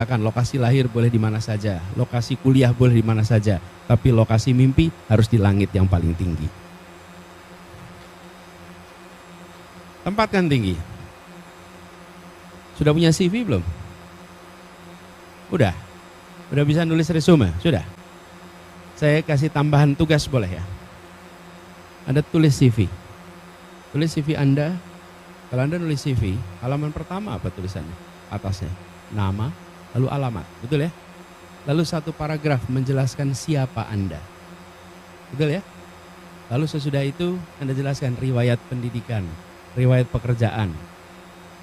lokasi lahir boleh di mana saja, lokasi kuliah boleh di mana saja, tapi lokasi mimpi harus di langit yang paling tinggi. Tempatkan tinggi. Sudah punya CV belum? Udah bisa nulis resume? Sudah? Saya kasih tambahan tugas boleh ya? Anda tulis CV. Tulis CV Anda. Kalau Anda nulis CV, halaman pertama apa tulisannya? Atasnya, nama, lalu alamat, betul ya? Lalu satu paragraf menjelaskan siapa Anda. Betul ya? Lalu sesudah itu Anda jelaskan riwayat pendidikan, riwayat pekerjaan.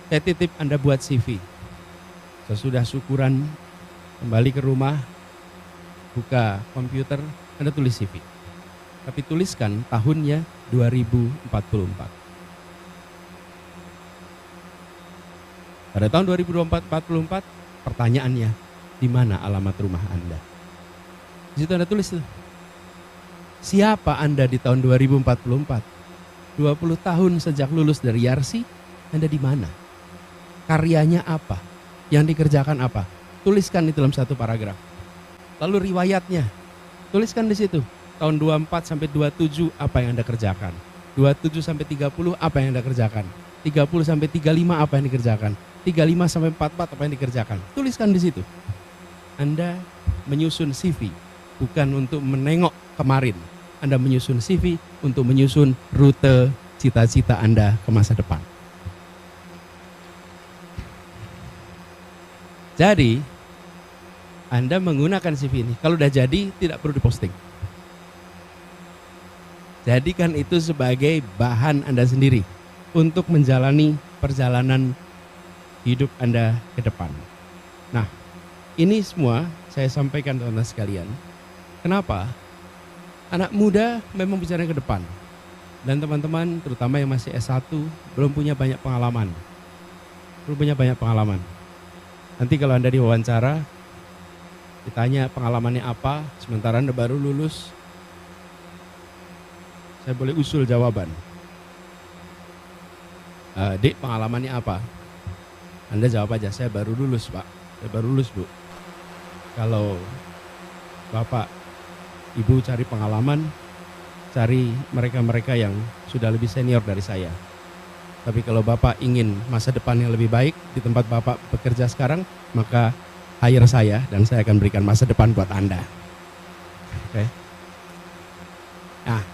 Saya titip Anda buat CV. Sesudah syukuran, kembali ke rumah, buka komputer, Anda tulis CV. Tapi tuliskan tahunnya 2044. Pada tahun 2044, pertanyaannya, di mana alamat rumah Anda? Di situ Anda tulis tuh. Siapa Anda di tahun 2044? 20 tahun sejak lulus dari Yarsi, Anda di mana? Karyanya apa? Yang dikerjakan apa? Tuliskan di dalam satu paragraf. Lalu riwayatnya, tuliskan di situ. Tahun 24 sampai 27 apa yang Anda kerjakan? 27 sampai 30 apa yang Anda kerjakan? 30 sampai 35 apa yang dikerjakan? 35 sampai 44 apa yang dikerjakan? Tuliskan di situ. Anda menyusun CV bukan untuk menengok kemarin. Anda menyusun CV untuk menyusun rute cita-cita Anda ke masa depan. Jadi, Anda menggunakan CV ini. Kalau udah jadi, tidak perlu diposting. Jadikan itu sebagai bahan Anda sendiri untuk menjalani perjalanan hidup Anda ke depan. Nah, ini semua saya sampaikan teman-teman sekalian. Kenapa? Anak muda memang bicara ke depan. Dan teman-teman, terutama yang masih S1, belum punya banyak pengalaman. Nanti kalau Anda diwawancara, ditanya pengalamannya apa, sementara Anda baru lulus, saya boleh usul jawaban. Dek, pengalamannya apa? Anda jawab aja, saya baru lulus Pak, saya baru lulus Bu. Kalau Bapak, Ibu cari pengalaman, cari mereka-mereka yang sudah lebih senior dari saya. Tapi kalau Bapak ingin masa depan yang lebih baik di tempat Bapak bekerja sekarang, maka hire saya dan saya akan berikan masa depan buat Anda. Oke. Nah,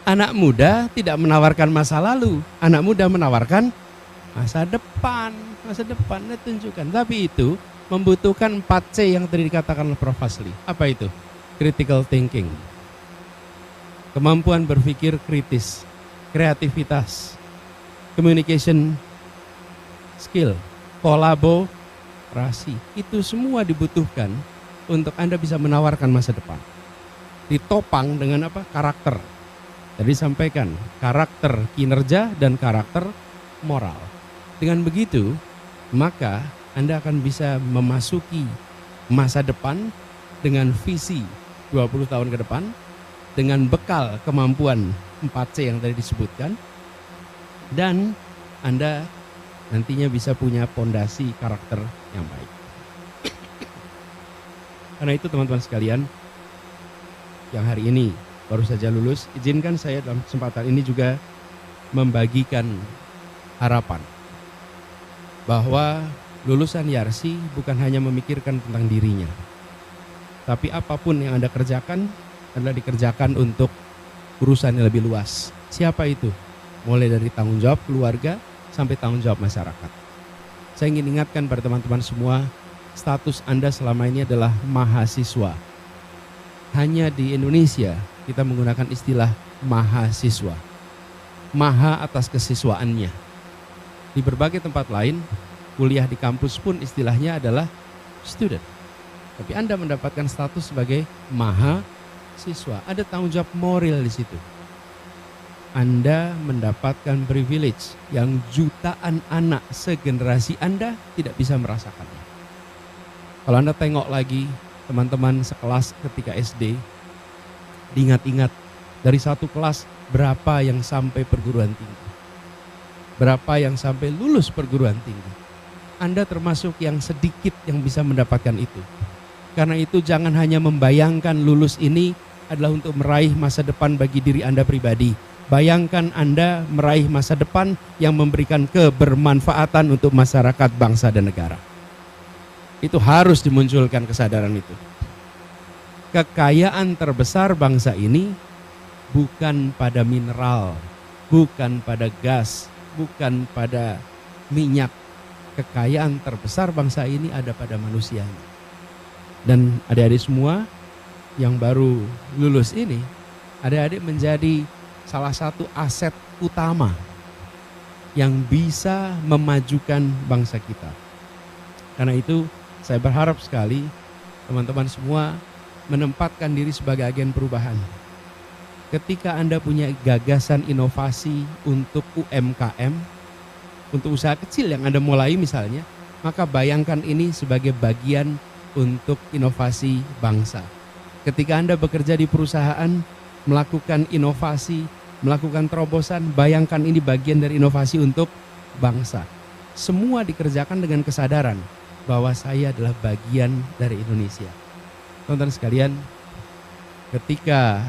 anak muda tidak menawarkan masa lalu, anak muda menawarkan masa depan. Masa depan tunjukkan. Tapi itu membutuhkan 4C yang tadi dikatakan oleh Prof. Fazli. Apa itu? Critical thinking. Kemampuan berpikir kritis, kreativitas, communication skill, kolaborasi. Itu semua dibutuhkan untuk Anda bisa menawarkan masa depan. Ditopang dengan apa? Karakter. Jadi sampaikan karakter kinerja dan karakter moral. Dengan begitu, maka Anda akan bisa memasuki masa depan dengan visi 20 tahun ke depan, dengan bekal kemampuan 4C yang tadi disebutkan, dan Anda nantinya bisa punya pondasi karakter yang baik. Karena itu teman-teman sekalian, yang hari ini baru saja lulus, izinkan saya dalam kesempatan ini juga membagikan harapan bahwa lulusan Yarsi bukan hanya memikirkan tentang dirinya, tapi apapun yang Anda kerjakan adalah dikerjakan untuk urusan yang lebih luas. Siapa itu? Mulai dari tanggung jawab keluarga sampai tanggung jawab masyarakat. Saya ingin ingatkan pada teman-teman semua, status Anda selama ini adalah mahasiswa. Hanya di Indonesia kita menggunakan istilah mahasiswa. Maha atas kesiswaannya. Di berbagai tempat lain, kuliah di kampus pun istilahnya adalah student. Tapi Anda mendapatkan status sebagai mahasiswa. Ada tanggung jawab moral di situ. Anda mendapatkan privilege yang jutaan anak segenerasi Anda tidak bisa merasakannya. Kalau Anda tengok lagi teman-teman sekelas ketika SD, diingat-ingat dari satu kelas berapa yang sampai perguruan tinggi, berapa yang sampai lulus perguruan tinggi. Anda termasuk yang sedikit yang bisa mendapatkan itu. Karena itu jangan hanya membayangkan lulus ini adalah untuk meraih masa depan bagi diri Anda pribadi. Bayangkan Anda meraih masa depan yang memberikan kebermanfaatan untuk masyarakat, bangsa, dan negara. Itu harus dimunculkan kesadaran itu. Kekayaan terbesar bangsa ini bukan pada mineral, bukan pada gas, bukan pada minyak. Kekayaan terbesar bangsa ini ada pada manusianya. Dan adik-adik semua yang baru lulus ini, adik-adik menjadi salah satu aset utama yang bisa memajukan bangsa kita. Karena itu saya berharap sekali teman-teman semua menempatkan diri sebagai agen perubahan. Ketika Anda punya gagasan inovasi untuk UMKM, untuk usaha kecil yang Anda mulai misalnya, maka bayangkan ini sebagai bagian untuk inovasi bangsa. Ketika Anda bekerja di perusahaan, melakukan inovasi, melakukan terobosan, bayangkan ini bagian dari inovasi untuk bangsa. Semua dikerjakan dengan kesadaran bahwa saya adalah bagian dari Indonesia. Teman-teman sekalian, ketika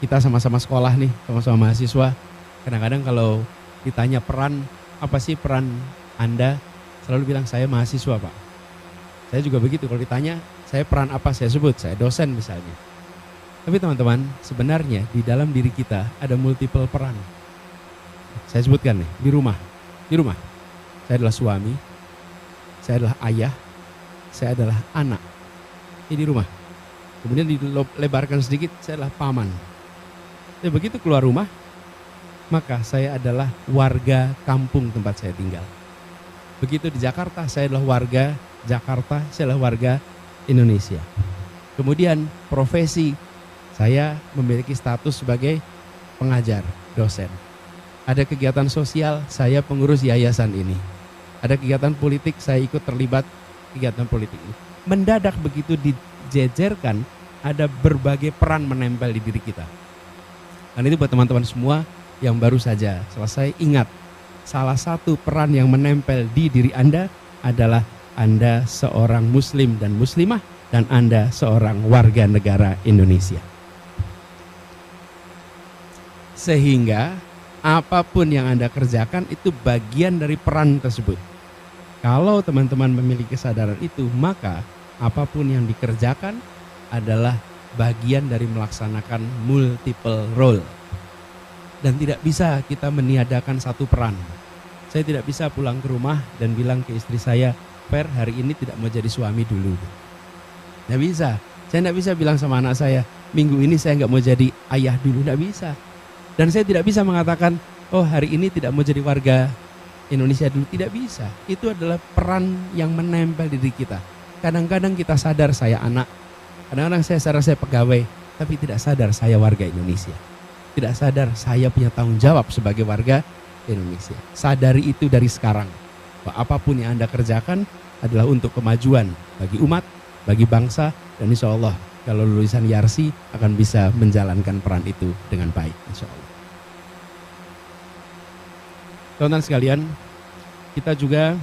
kita sama-sama sekolah nih, sama-sama mahasiswa, kadang-kadang kalau ditanya peran, apa sih peran Anda? Selalu bilang saya mahasiswa, Pak. Saya juga begitu, kalau ditanya saya peran apa, saya sebut saya dosen misalnya. Tapi teman-teman, sebenarnya di dalam diri kita ada multiple peran. Saya sebutkan nih, di rumah. Saya adalah suami, saya adalah ayah, saya adalah anak. Ini di rumah. Kemudian dilebarkan sedikit, saya adalah paman. Jadi begitu keluar rumah, maka saya adalah warga kampung tempat saya tinggal. Begitu di Jakarta, saya adalah warga Jakarta, saya adalah warga Indonesia. Kemudian profesi, saya memiliki status sebagai pengajar, dosen. Ada kegiatan sosial, saya pengurus yayasan ini. Ada kegiatan politik, saya ikut terlibat kegiatan politik ini. Mendadak begitu dijejerkan, ada berbagai peran menempel di diri kita. Dan itu buat teman-teman semua yang baru saja selesai, ingat, salah satu peran yang menempel di diri Anda adalah Anda seorang muslim dan muslimah, dan Anda seorang warga negara Indonesia. Sehingga apapun yang Anda kerjakan itu bagian dari peran tersebut. Kalau teman-teman memiliki kesadaran itu, maka apapun yang dikerjakan adalah bagian dari melaksanakan multiple role. Dan tidak bisa kita meniadakan satu peran. Saya tidak bisa pulang ke rumah dan bilang ke istri saya, Fer, hari ini tidak mau jadi suami dulu. Tidak bisa. Saya tidak bisa bilang sama anak saya, minggu ini saya nggak mau jadi ayah dulu. Tidak bisa. Dan saya tidak bisa mengatakan, oh hari ini tidak mau jadi warga Indonesia dulu. Tidak bisa. Itu adalah peran yang menempel di diri kita. Kadang-kadang kita sadar saya anak. Kadang-kadang saya sadar saya pegawai. Tapi tidak sadar saya warga Indonesia. Tidak sadar saya punya tanggung jawab sebagai warga Indonesia. Sadari itu dari sekarang. Bahwa apapun yang Anda kerjakan adalah untuk kemajuan bagi umat, bagi bangsa, dan insya Allah kalau lulusan Yarsi akan bisa menjalankan peran itu dengan baik, insya Allah. Teman-teman sekalian, kita juga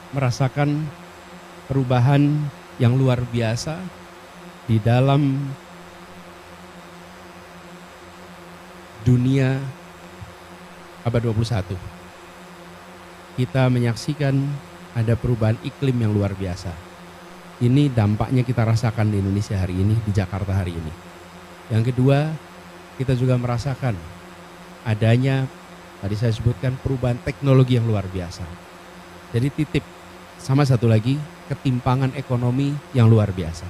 merasakan perubahan yang luar biasa di dalam dunia abad 21. Kita menyaksikan ada perubahan iklim yang luar biasa. Ini dampaknya kita rasakan di Indonesia hari ini, di Jakarta hari ini. Yang kedua, kita juga merasakan adanya, tadi saya sebutkan, perubahan teknologi yang luar biasa. Jadi titip, sama satu lagi, ketimpangan ekonomi yang luar biasa.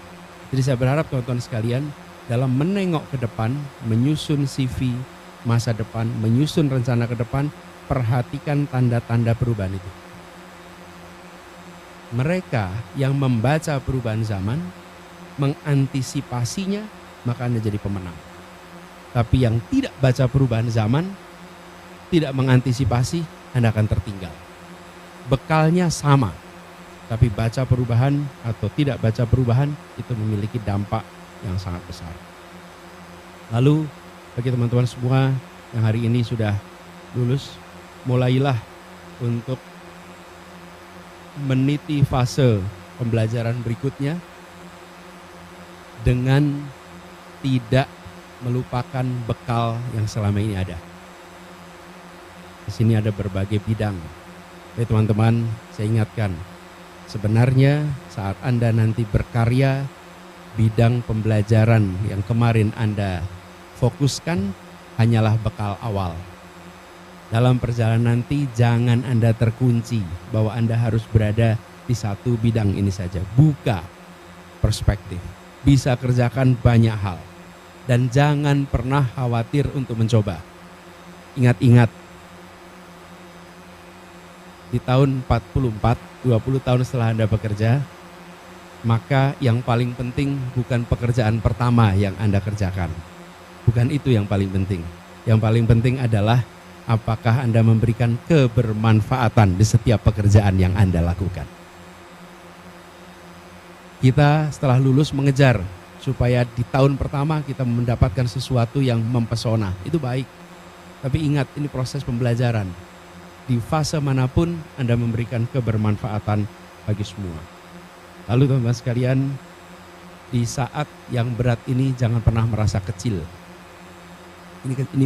Jadi saya berharap teman-teman sekalian dalam menengok ke depan, menyusun CV masa depan, menyusun rencana ke depan, perhatikan tanda-tanda perubahan itu. Mereka yang membaca perubahan zaman, mengantisipasinya, maka Anda jadi pemenang. Tapi yang tidak baca perubahan zaman, tidak mengantisipasi, Anda akan tertinggal. Bekalnya sama, tapi baca perubahan atau tidak baca perubahan itu memiliki dampak yang sangat besar. Lalu bagi teman-teman semua yang hari ini sudah lulus, mulailah untuk meniti fase pembelajaran berikutnya dengan tidak melupakan bekal yang selama ini ada. Di sini ada berbagai bidang. Oke teman-teman, saya ingatkan, sebenarnya saat Anda nanti berkarya, bidang pembelajaran yang kemarin Anda fokuskan hanyalah bekal awal. Dalam perjalanan nanti jangan Anda terkunci bahwa Anda harus berada di satu bidang ini saja. Buka perspektif. Bisa kerjakan banyak hal. Dan jangan pernah khawatir untuk mencoba. Ingat-ingat, di tahun 44, 20 tahun setelah Anda bekerja, maka yang paling penting bukan pekerjaan pertama yang Anda kerjakan. Bukan itu yang paling penting. Yang paling penting adalah apakah Anda memberikan kebermanfaatan di setiap pekerjaan yang Anda lakukan. Kita setelah lulus mengejar supaya di tahun pertama kita mendapatkan sesuatu yang mempesona. Itu baik. Tapi ingat, ini proses pembelajaran. Di fase manapun Anda memberikan kebermanfaatan bagi semua. Lalu teman-teman sekalian, di saat yang berat ini jangan pernah merasa kecil. Ini